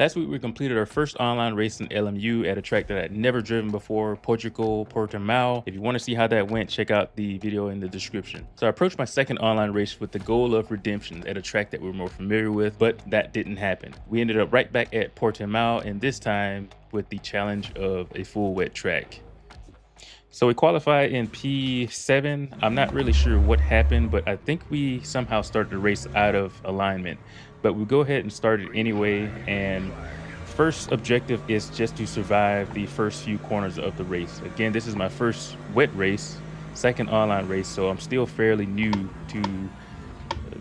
Last week, we completed our first online race in LMU at a track that I'd never driven before, Portimao. If you want to see how that went, check out the video in the description. So I approached my second online race with the goal of redemption at a track that we were more familiar with, but that didn't happen. We ended up right back at Portimao, and this time with the challenge of a full wet track. So we qualified in P7. I'm not really sure what happened, but I think we somehow started the race out of alignment. But we go ahead and start it anyway. And first objective is just to survive the first few corners of the race. Again, this is my first wet race, second online race, so I'm still fairly new to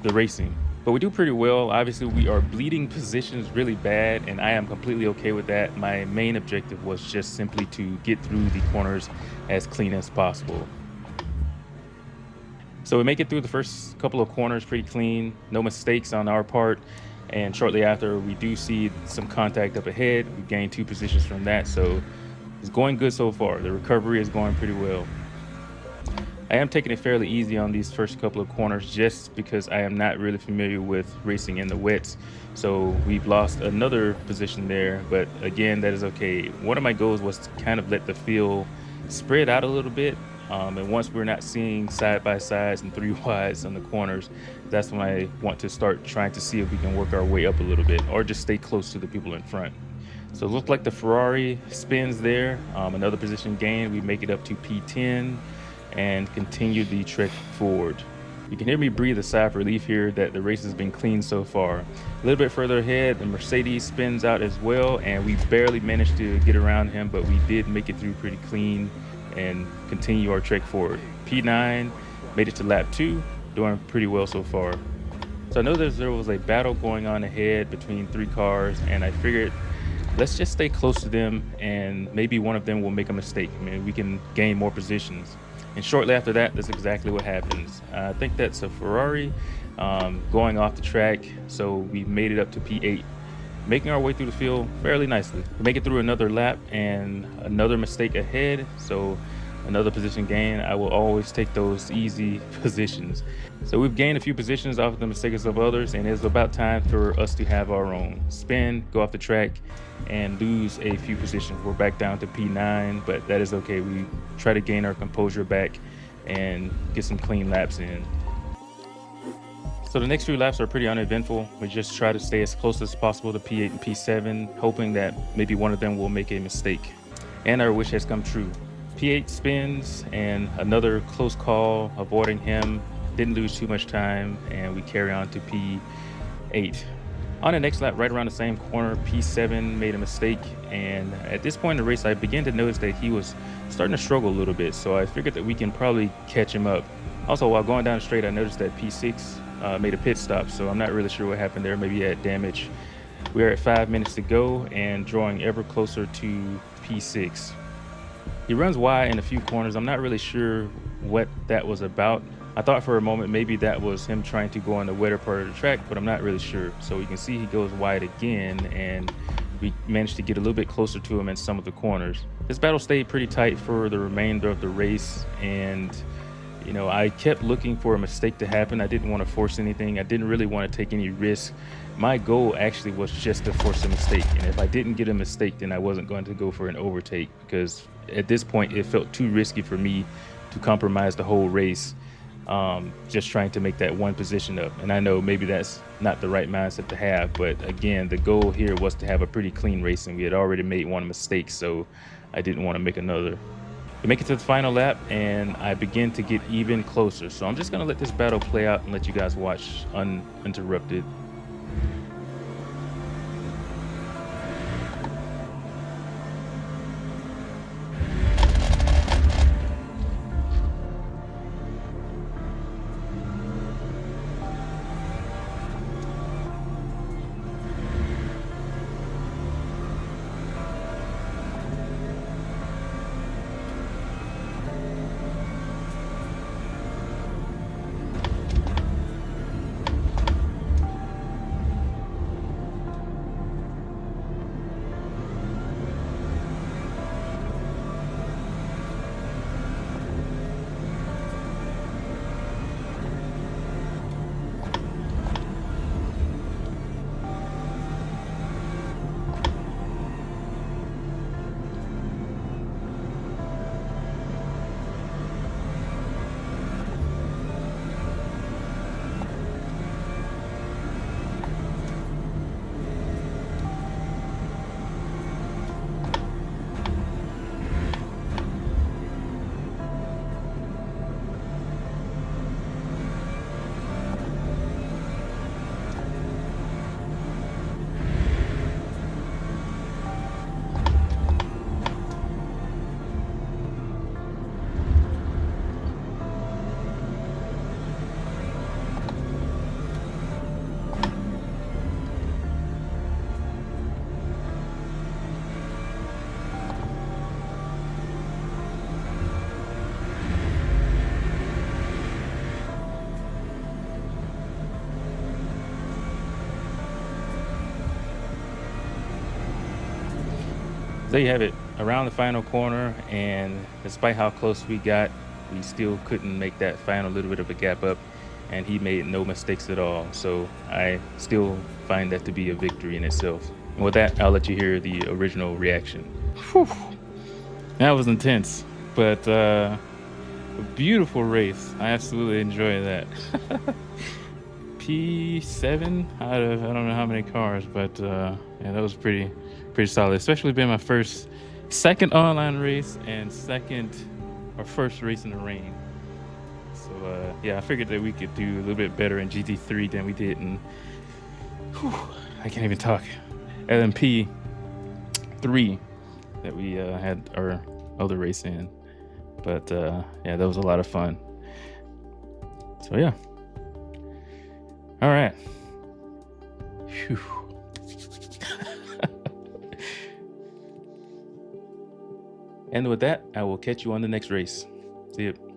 the racing. But we do pretty well. Obviously, we are bleeding positions really bad, and I am completely okay with that. My main objective was just simply to get through the corners as clean as possible. So we make it through the first couple of corners pretty clean, no mistakes on our part. And shortly after, we do see some contact up ahead. We gained 2 positions from that, so it's going good so far. The recovery is going pretty well. I am taking it fairly easy on these first couple of corners just because I am not really familiar with racing in the wets. So we've lost another position there, but again, that is okay. One of my goals was to kind of let the field spread out a little bit. And once we're not seeing side-by-sides and 3 wides on the corners, that's when I want to start trying to see if we can work our way up a little bit or just stay close to the people in front. So it looks like the Ferrari spins there. Another position gain. We make it up to P10 and continue the trek forward. You can hear me breathe a sigh of relief here that the race has been clean so far. A little bit further ahead, the Mercedes spins out as well, and we barely managed to get around him, but we did make it through pretty clean and continue our trek forward. P9 made it to lap 2, doing pretty well so far. So I know there was a battle going on ahead between 3 cars, and I figured let's just stay close to them and maybe one of them will make a mistake. I mean, we can gain more positions. And shortly after that, that's exactly what happens. I think that's a Ferrari going off the track. So we made it up to P8, making our way through the field fairly nicely. We make it through another lap and another mistake ahead. So another position gain. I will always take those easy positions. So we've gained a few positions off of the mistakes of others, and it's about time for us to have our own. Spin, go off the track, and lose a few positions. We're back down to P9, but that is okay. We try to gain our composure back and get some clean laps in. So the next few laps are pretty uneventful. We just try to stay as close as possible to P8 and P7, hoping that maybe one of them will make a mistake. And our wish has come true. P8 spins and another close call, avoiding him. Didn't lose too much time, and we carry on to P8. On the next lap, right around the same corner, P7 made a mistake, and at this point in the race, I began to notice that he was starting to struggle a little bit, so I figured that we can probably catch him up. Also, while going down the straight, I noticed that P6 made a pit stop, so I'm not really sure what happened there. Maybe he had damage. We're at 5 minutes to go and drawing ever closer to P6. He runs wide in a few corners. I'm not really sure what that was about. I thought for a moment maybe that was him trying to go on the wetter part of the track, but I'm not really sure. So you can see he goes wide again, and we managed to get a little bit closer to him in some of the corners. This battle stayed pretty tight for the remainder of the race, and you know, I kept looking for a mistake to happen. I didn't want to force anything. I didn't really want to take any risk. My goal actually was just to force a mistake, and if I didn't get a mistake, then I wasn't going to go for an overtake, because at this point it felt too risky for me to compromise the whole race, just trying to make that one position up. And I know maybe that's not the right mindset to have, but again, the goal here was to have a pretty clean race, and we had already made one mistake, so I didn't want to make another. We make it to the final lap, and I begin to get even closer. So I'm just going to let this battle play out and let you guys watch uninterrupted. there you have it, around the final corner, and despite how close we got, we still couldn't make that final little bit of a gap up, and he made no mistakes at all. So I still find that to be a victory in itself. And with that, I'll let you hear the original reaction. Whew. That was intense, but a beautiful race. I absolutely enjoy that. P7 out of I don't know how many cars, but yeah, that was pretty solid, especially being my second online race and first race in the rain. So yeah, I figured that we could do a little bit better in GT3 than we did in I can't even talk LMP 3 that we had our other race in. But yeah, that was a lot of fun. So yeah. All right. Phew. And with that, I will catch you on the next race. See you.